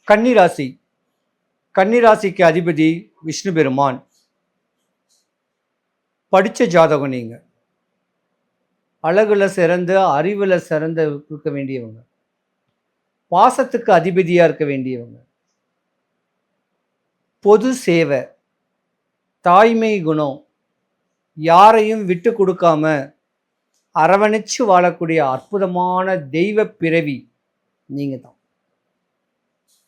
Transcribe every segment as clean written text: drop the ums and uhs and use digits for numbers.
கன்னிராசி. கன்னிராசிக்கு அதிபதி விஷ்ணு பெருமான். படித்த ஜாதகம் நீங்கள். அழகுல சிறந்து அறிவில் சிறந்து இருக்க வேண்டியவங்க. பாசத்துக்கு அதிபதியாக இருக்க வேண்டியவங்க. பொது சேவை, தாய்மை குணம், யாரையும் விட்டு கொடுக்காம அரவணைச்சு வாழக்கூடிய அற்புதமான தெய்வ பிறவி நீங்கள் தான்.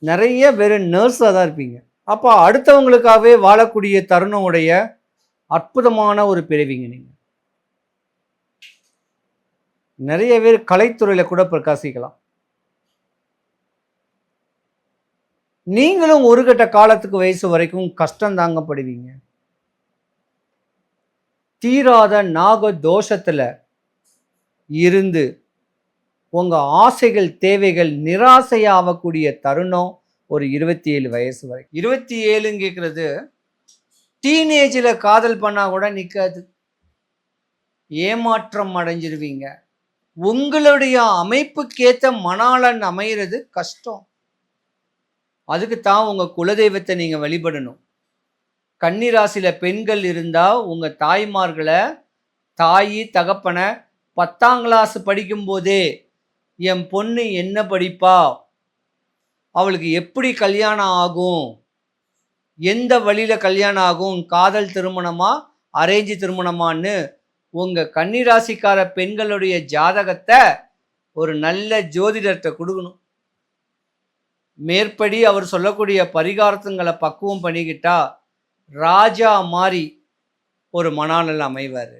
நிறைய பேர் நர்ஸாக தான் இருப்பீங்க. அப்போ அடுத்தவங்களுக்காகவே வாழக்கூடிய தருணம் உடைய அற்புதமான ஒரு பிறவிங்க நீங்கள். நிறைய பேர் கலைத்துறையில் கூட பிரகாசிக்கலாம். நீங்களும் ஒரு கட்ட காலத்துக்கு வயசு வரைக்கும் கஷ்டம் தாங்கப்படுவீங்க. தீராத நாக தோஷத்துல இருந்து உங்க ஆசைகள் தேவைகள் நிராசையாகக்கூடிய தருணம் ஒரு 27 வயசு வரை. 27ங்கிறது டீனேஜில் காதல் பண்ணா கூட நிற்காது. ஏமாற்றம் அடைஞ்சிருவீங்க. உங்களுடைய அமைப்புக்கேற்ற மணாளன் அமைகிறது கஷ்டம். அதுக்கு தான் உங்க குலதெய்வத்தை நீங்க வழிபடணும். கன்னிராசியில பெண்கள் இருந்தா உங்க தாய்மார்களை, தாயி தகப்பனை 10ஆம் கிளாஸ் படிக்கும்போதே என் பொண்ணு என்ன படிப்பா, அவளுக்கு எப்படி கல்யாணம் ஆகும், எந்த வழியில கல்யாணம் ஆகும், காதல் திருமணமா அரேஞ்சு திருமணமான்னு உங்க கன்னிராசிக்கார பெண்களுடைய ஜாதகத்தை ஒரு நல்ல ஜோதிடர்கிட்ட கொடுக்கணும். மேற்படி அவர் சொல்லக்கூடிய பரிகாரத்துங்களை பக்குவம் பண்ணிக்கிட்டா ராஜா மாதிரி ஒரு மணாளன் அமைவார்.